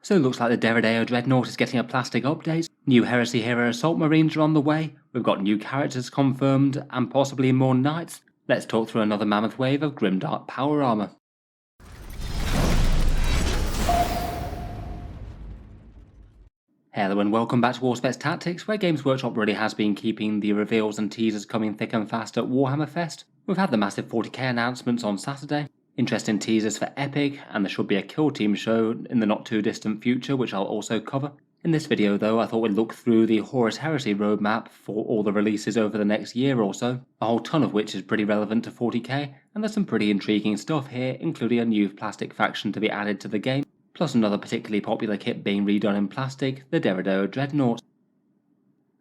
So it looks like the Deredeo Dreadnought is getting a plastic update, new Heresy Hero Assault Marines are on the way, we've got new characters confirmed, and possibly more knights. Let's talk through another mammoth wave of grimdark power armor. Hello and welcome back to Warspec Tactics, where Games Workshop really has been keeping the reveals and teasers coming thick and fast at Warhammer Fest. We've had the massive 40k announcements on Saturday, interesting teasers for Epic, and there should be a Kill Team show in the not too distant future, which I'll also cover. In this video though, I thought we'd look through the Horus Heresy roadmap for all the releases over the next year or so, a whole ton of which is pretty relevant to 40k, and there's some pretty intriguing stuff here, including a new plastic faction to be added to the game, plus another particularly popular kit being redone in plastic, the Deredeo Dreadnought.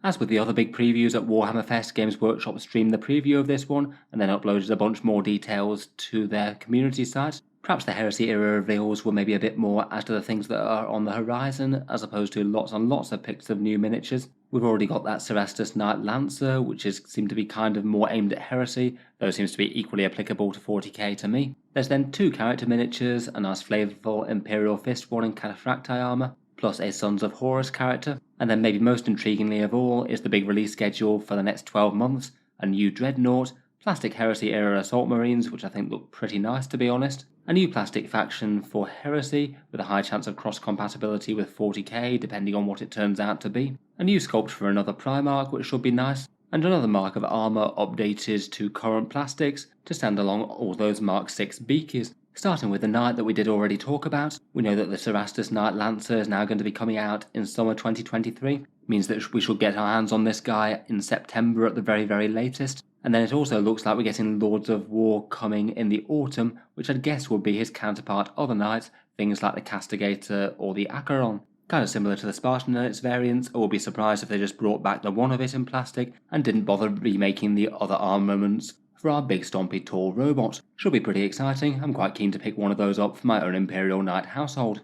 As with the other big previews at Warhammer Fest, Games Workshop streamed the preview of this one, and then uploaded a bunch more details to their community site. Perhaps the Heresy era reveals were maybe a bit more as to the things that are on the horizon, as opposed to lots and lots of pics of new miniatures. We've already got that Cerastus Knight Lancer, which seemed to be kind of more aimed at Heresy, though seems to be equally applicable to 40k to me. There's then two character miniatures, a nice flavourful Imperial Fist one in Cataphracti armour, plus a Sons of Horus character, and then maybe most intriguingly of all is the big release schedule for the next 12 months, a new Dreadnought, plastic Heresy era Assault Marines, which I think look pretty nice to be honest, a new plastic faction for Heresy with a high chance of cross-compatibility with 40k depending on what it turns out to be, a new sculpt for another Primarch which should be nice, and another mark of armour updated to current plastics to stand along all those Mark 6 beakies. Starting with the Knight that we did already talk about, we know that the Cerastus Knight Lancer is now going to be coming out in summer 2023, means that we should get our hands on this guy in September at the very latest, and then it also looks like we're getting Lords of War coming in the autumn, which I'd guess would be his counterpart other knights, things like the Castigator or the Acheron. Kind of similar to the Spartan Knights variants, I would be surprised if they just brought back the one of it in plastic and didn't bother remaking the other armaments for our big stompy tall robot. Should be pretty exciting, I'm quite keen to pick one of those up for my own Imperial Knight household.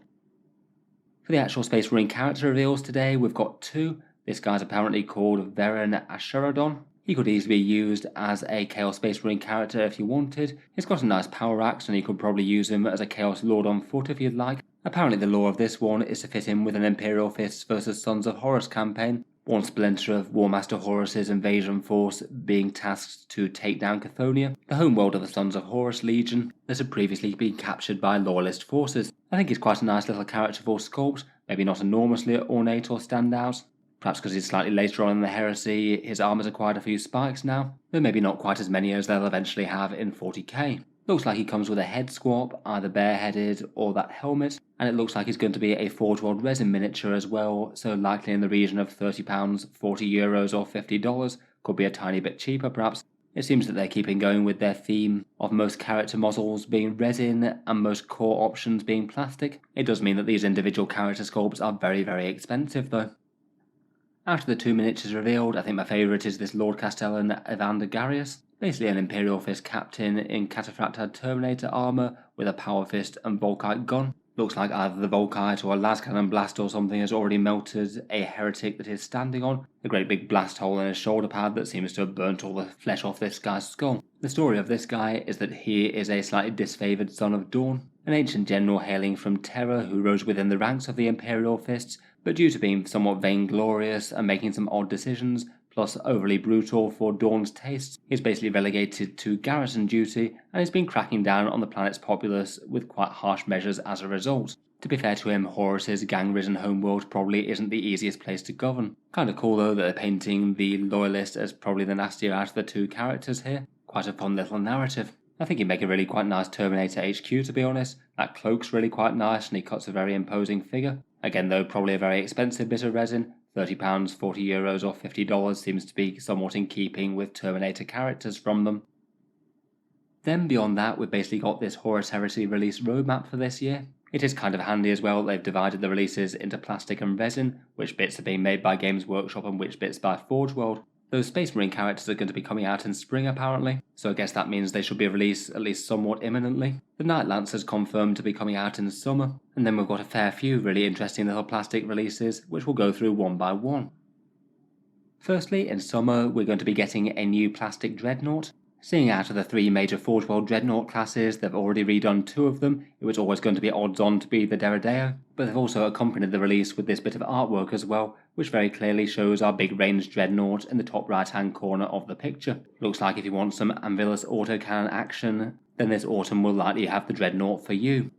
For the actual Space Marine character reveals today, we've got two. This guy's apparently called Veren Asherodon. He could easily be used as a Chaos Space Marine character if you wanted. He's got a nice power axe and you could probably use him as a Chaos Lord on foot if you'd like. Apparently the lore of this one is to fit in with an Imperial Fists vs Sons of Horus campaign, one splinter of Warmaster Horus's invasion force being tasked to take down Chthoniya, the homeworld of the Sons of Horus Legion that had previously been captured by Loyalist forces. I think he's quite a nice little character for sculpt, maybe not enormously ornate or standout. Perhaps because he's slightly later on in the Heresy, his armor's acquired a few spikes now, though maybe not quite as many as they'll eventually have in 40k. Looks like he comes with a head squab, either bareheaded or that helmet, and it looks like he's going to be a Forge World resin miniature as well, so likely in the region of £30, €40 or $50, could be a tiny bit cheaper perhaps. It seems that they're keeping going with their theme of most character models being resin and most core options being plastic. It does mean that these individual character sculpts are very expensive though. Out of the two miniatures revealed, I think my favourite is this Lord Castellan Evander Garius, basically an Imperial Fist captain in Cataphractad Terminator armour with a Power Fist and Volkite gun. Looks like either the Volkite or a Lascannon blast or something has already melted a heretic that he's standing on, a great big blast hole in his shoulder pad that seems to have burnt all the flesh off this guy's skull. The story of this guy is that he is a slightly disfavoured son of Dawn, an ancient general hailing from Terra who rose within the ranks of the Imperial Fists, but due to being somewhat vainglorious and making some odd decisions, plus overly brutal for Dawn's tastes, he's basically relegated to garrison duty and has been cracking down on the planet's populace with quite harsh measures as a result. To be fair to him, Horus's gang-ridden homeworld probably isn't the easiest place to govern. Kinda cool though that they're painting the Loyalist as probably the nastier out of the two characters here. Quite a fun little narrative. I think he'd make a really quite nice Terminator HQ to be honest. That cloak's really quite nice and he cuts a very imposing figure. Again though, probably a very expensive bit of resin. £30, €40 or $50 seems to be somewhat in keeping with Terminator characters from them. Then beyond that, we've basically got this Horus Heresy release roadmap for this year. It is kind of handy as well, they've divided the releases into plastic and resin, which bits are being made by Games Workshop and which bits by Forge World. Those Space Marine characters are going to be coming out in spring apparently, so I guess that means they should be released at least somewhat imminently. The Knight Lancer's confirmed to be coming out in summer, and then we've got a fair few really interesting little plastic releases which we'll go through one by one. Firstly, in summer we're going to be getting a new plastic Dreadnought. Seeing out of the 3 major Forge World Dreadnought classes, they've already redone 2 of them. It was always going to be odds on to be the Deredeo, but they've also accompanied the release with this bit of artwork as well, which very clearly shows our big ranged Dreadnought in the top right hand corner of the picture. Looks like if you want some Anvilus autocannon action, then this autumn will likely have the Dreadnought for you.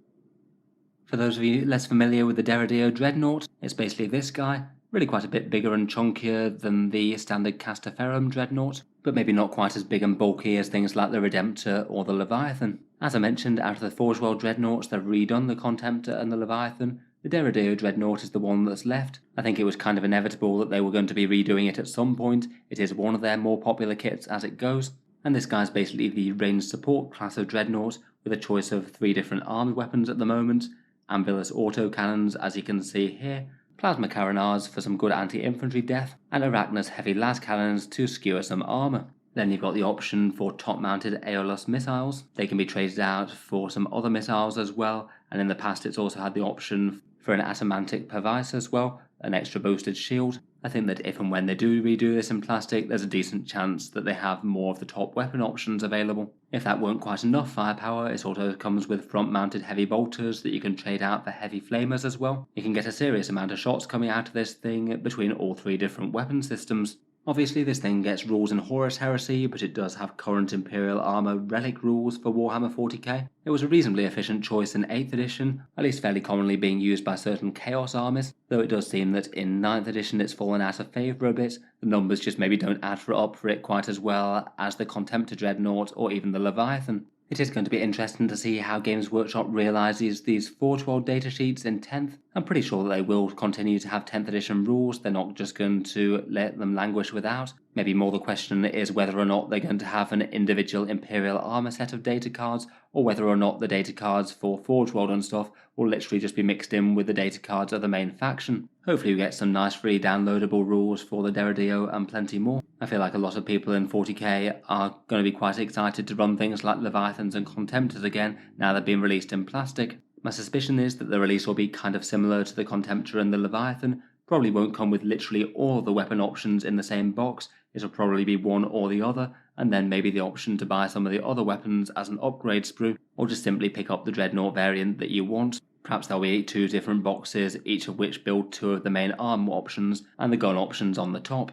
For those of you less familiar with the Deredeo Dreadnought, it's basically this guy, really quite a bit bigger and chunkier than the standard Castaferrum Dreadnought, but maybe not quite as big and bulky as things like the Redemptor or the Leviathan. As I mentioned, out of the Forge World Dreadnoughts, they've redone the Contemptor and the Leviathan. The Deredeo Dreadnought is the one that's left. I think it was kind of inevitable that they were going to be redoing it at some point. It is one of their more popular kits as it goes, and this guy's basically the ranged support class of Dreadnought with a choice of 3 different army weapons at the moment. Anvilus autocannons, as you can see here, Plasma Carronades for some good anti-infantry death, and Arachnus heavy las cannons to skewer some armour. Then you've got the option for top-mounted Aeolus missiles. They can be traded out for some other missiles as well, and in the past it's also had the option for an Atomantic Pervice as well, an extra boosted shield. I think that if and when they do redo this in plastic, there's a decent chance that they have more of the top weapon options available. If that weren't quite enough firepower, it also comes with front-mounted heavy bolters that you can trade out for heavy flamers as well. You can get a serious amount of shots coming out of this thing between all 3 different weapon systems. Obviously this thing gets rules in Horus Heresy, but it does have current Imperial Armour relic rules for Warhammer 40k. It was a reasonably efficient choice in 8th edition, at least fairly commonly being used by certain Chaos armies, though it does seem that in 9th edition it's fallen out of favour a bit. The numbers just maybe don't add up for it quite as well as the Contemptor Dreadnought or even the Leviathan. It is going to be interesting to see how Games Workshop realises these Forge World datasheets in 10th. I'm pretty sure that they will continue to have 10th edition rules, they're not just going to let them languish without. Maybe more the question is whether or not they're going to have an individual Imperial Armour set of data cards, or whether or not the data cards for Forge World and stuff will literally just be mixed in with the data cards of the main faction. Hopefully we get some nice free downloadable rules for the Deredeo and plenty more. I feel like a lot of people in 40k are going to be quite excited to run things like Leviathans and Contemptors again now they've been released in plastic. My suspicion is that the release will be kind of similar to the Contemptor and the Leviathan, probably won't come with literally all of the weapon options in the same box. It'll probably be one or the other, and then maybe the option to buy some of the other weapons as an upgrade sprue, or just simply pick up the Dreadnought variant that you want. Perhaps there'll be 2 different boxes, each of which build 2 of the main arm options and the gun options on the top.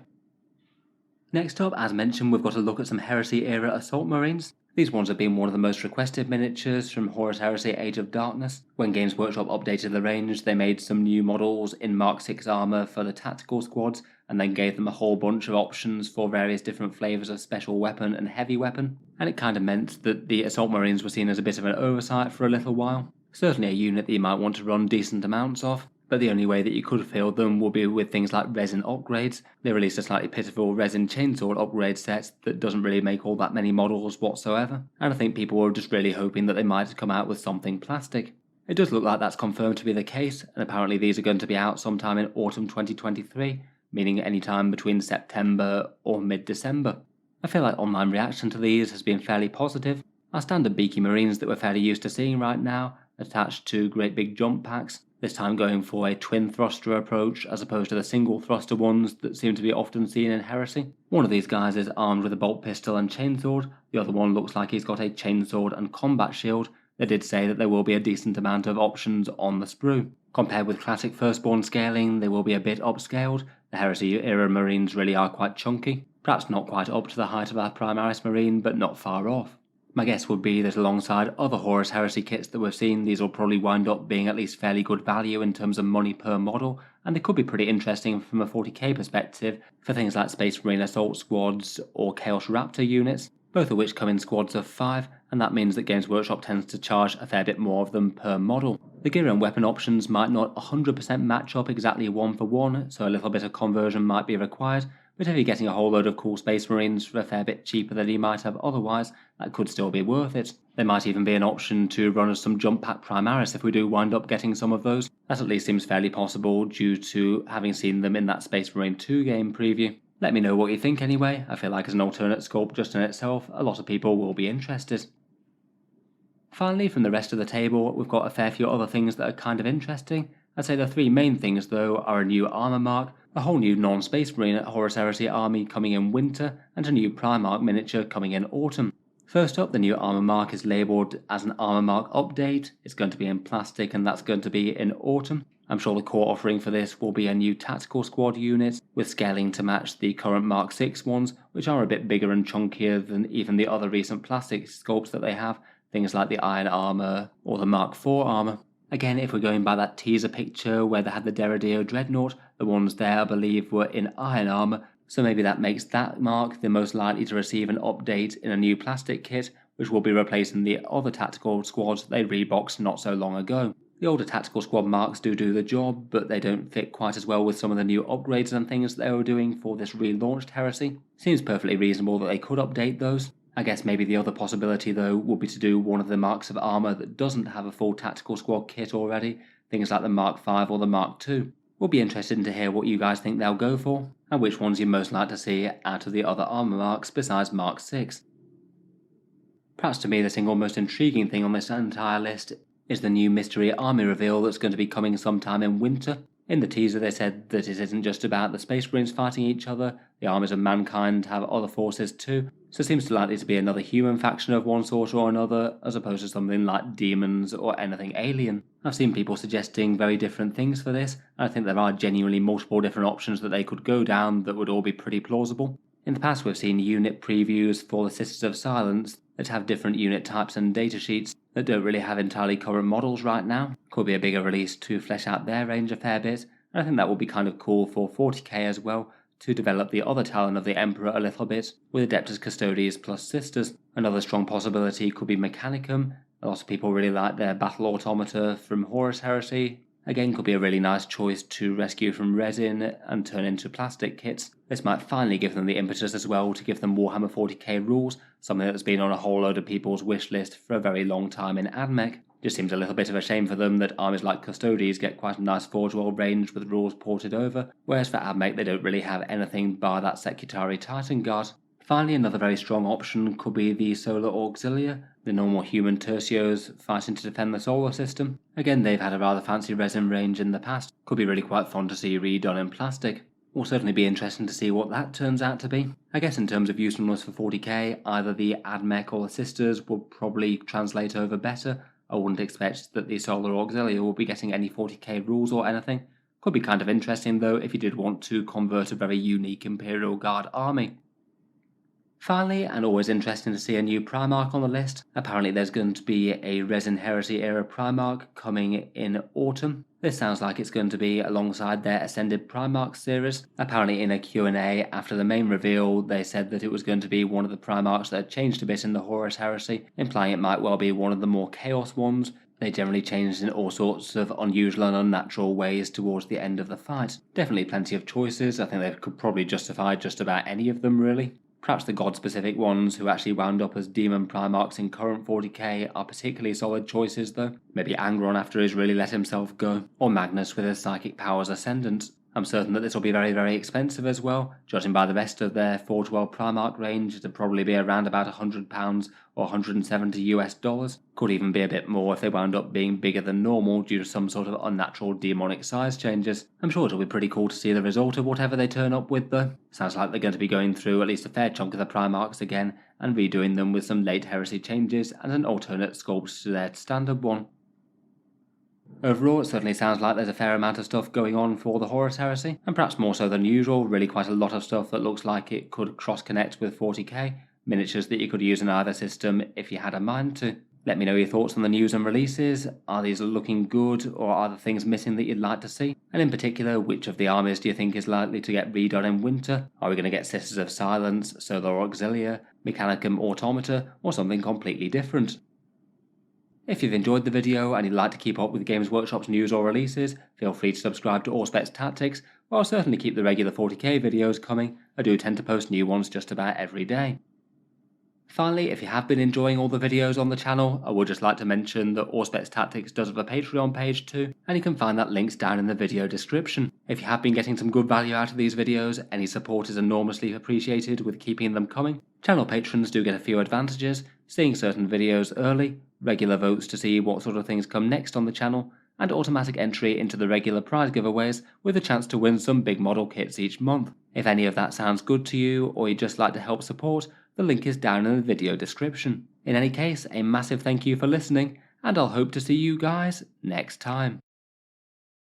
Next up, as mentioned, we've got to look at some Heresy era Assault Marines. These ones have been one of the most requested miniatures from Horus Heresy Age of Darkness. When Games Workshop updated the range, they made some new models in Mark 6 armour for the tactical squads, and then gave them a whole bunch of options for various different flavours of special weapon and heavy weapon, and it kind of meant that the Assault Marines were seen as a bit of an oversight for a little while. Certainly a unit that you might want to run decent amounts of, but the only way that you could fill them will be with things like resin upgrades. They released a slightly pitiful resin chainsword upgrade set that doesn't really make all that many models whatsoever, and I think people were just really hoping that they might come out with something plastic. It does look like that's confirmed to be the case, and apparently these are going to be out sometime in autumn 2023, meaning any time between September or mid-December. I feel like online reaction to these has been fairly positive. Our standard beaky marines that we're fairly used to seeing right now, attached to great big jump packs, this time going for a twin thruster approach as opposed to the single thruster ones that seem to be often seen in Heresy. One of these guys is armed with a bolt pistol and chainsword, the other one looks like he's got a chainsword and combat shield. They did say that there will be a decent amount of options on the sprue. Compared with classic firstborn scaling, they will be a bit upscaled. The Heresy era marines really are quite chunky, perhaps not quite up to the height of our Primaris marine, but not far off. My guess would be that alongside other Horus Heresy kits that we've seen, these will probably wind up being at least fairly good value in terms of money per model, and they could be pretty interesting from a 40k perspective for things like Space Marine Assault Squads or Chaos Raptor units, both of which come in squads of 5, and that means that Games Workshop tends to charge a fair bit more of them per model. The gear and weapon options might not 100% match up exactly one for one, so a little bit of conversion might be required, but if you're getting a whole load of cool Space Marines for a fair bit cheaper than you might have otherwise, that could still be worth it. There might even be an option to run us some Jump Pack Primaris if we do wind up getting some of those. That at least seems fairly possible due to having seen them in that Space Marine 2 game preview. Let me know what you think anyway. I feel like as an alternate sculpt just in itself, a lot of people will be interested. Finally, from the rest of the table, we've got a fair few other things that are kind of interesting. I'd say the 3 main things though are a new armor mark, a whole new non-Space Marine Horus Heresy army coming in winter, and a new Primarch miniature coming in autumn. First up, the new Armour mark is labelled as an Armour mark update. It's going to be in plastic, and that's going to be in autumn. I'm sure the core offering for this will be a new tactical squad unit with scaling to match the current Mark 6 ones, which are a bit bigger and chunkier than even the other recent plastic sculpts that they have, things like the Iron Armour or the Mark 4 armour. Again, if we're going by that teaser picture where they had the Deredeo Dreadnought, the ones there I believe were in Iron Armour, so maybe that makes that mark the most likely to receive an update in a new plastic kit, which will be replacing the other tactical squads they reboxed not so long ago. The older tactical squad marks do the job, but they don't fit quite as well with some of the new upgrades and things they were doing for this relaunched Heresy. Seems perfectly reasonable that they could update those. I guess maybe the other possibility though would be to do one of the marks of armour that doesn't have a full tactical squad kit already, things like the Mark 5 or the Mark 2. We'll be interested to hear what you guys think they'll go for, and which ones you'd most like to see out of the other armour marks besides Mark 6. Perhaps to me the single most intriguing thing on this entire list is the new mystery army reveal that's going to be coming sometime in winter. In the teaser they said that it isn't just about the Space Marines fighting each other, the armies of mankind have other forces too, so it seems likely to be another human faction of one sort or another, as opposed to something like demons or anything alien. I've seen people suggesting very different things for this, and I think there are genuinely multiple different options that they could go down that would all be pretty plausible. In the past we've seen unit previews for the Sisters of Silence that have different unit types and datasheets that don't really have entirely current models right now. Could be a bigger release to flesh out their range a fair bit, and I think that would be kind of cool for 40k as well, to develop the other talent of the Emperor a little bit, with Adeptus Custodes plus Sisters. Another strong possibility could be Mechanicum. A lot of people really like their Battle Automata from Horus Heresy. Again, could be a really nice choice to rescue from resin and turn into plastic kits. This might finally give them the impetus as well to give them Warhammer 40k rules, something that's been on a whole load of people's wish list for a very long time in AdMech. Just seems a little bit of a shame for them that armies like Custodes get quite a nice Forge World range with rules ported over, whereas for AdMech they don't really have anything bar that Secutari Titan Guard. Finally, another very strong option could be the Solar Auxilia, the normal human tercios fighting to defend the solar system. Again, they've had a rather fancy resin range in the past, could be really quite fun to see redone in plastic. Will certainly be interesting to see what that turns out to be. I guess in terms of usefulness for 40k, either the AdMech or the Sisters will probably translate over better. I wouldn't expect that the Solar Auxilia will be getting any 40k rules or anything. Could be kind of interesting though if you did want to convert a very unique Imperial Guard army. Finally, and always interesting to see a new Primarch on the list. Apparently there's going to be a Resin Heresy era Primarch coming in autumn. This sounds like it's going to be alongside their Ascended Primarch series. Apparently in a Q&A after the main reveal, they said that it was going to be one of the Primarchs that had changed a bit in the Horus Heresy, implying it might well be one of the more Chaos ones. They generally changed in all sorts of unusual and unnatural ways towards the end of the fight. Definitely plenty of choices. I think they could probably justify just about any of them really. Perhaps the god-specific ones who actually wound up as demon Primarchs in current 40k are particularly solid choices though. Maybe Angron after he's really let himself go, or Magnus with his psychic powers ascendant. I'm certain that this will be very, very expensive as well. Judging by the rest of their Forge World Primarch range, it'll probably be around about £100 or $170. Could even be a bit more if they wound up being bigger than normal due to some sort of unnatural demonic size changes. I'm sure it'll be pretty cool to see the result of whatever they turn up with though. Sounds like they're going to be going through at least a fair chunk of the Primarchs again and redoing them with some late Heresy changes and an alternate sculpt to their standard one. Overall, it certainly sounds like there's a fair amount of stuff going on for the Horus Heresy, and perhaps more so than usual, really quite a lot of stuff that looks like it could cross-connect with 40k, miniatures that you could use in either system if you had a mind to. Let me know your thoughts on the news and releases. Are these looking good, or are there things missing that you'd like to see? And in particular, which of the armies do you think is likely to get redone in winter? Are we going to get Sisters of Silence, Solar Auxilia, Mechanicum Automata, or something completely different? If you've enjoyed the video and you'd like to keep up with Games Workshop's news or releases, feel free to subscribe to Auspex Tactics, or I'll certainly keep the regular 40k videos coming. I do tend to post new ones just about every day. Finally, if you have been enjoying all the videos on the channel, I would just like to mention that Auspex Tactics does have a Patreon page too, and you can find that links down in the video description. If you have been getting some good value out of these videos, any support is enormously appreciated with keeping them coming. Channel patrons do get a few advantages, seeing certain videos early, regular votes to see what sort of things come next on the channel, and automatic entry into the regular prize giveaways with a chance to win some big model kits each month. If any of that sounds good to you, or you'd just like to help support, the link is down in the video description. In any case, a massive thank you for listening, and I'll hope to see you guys next time.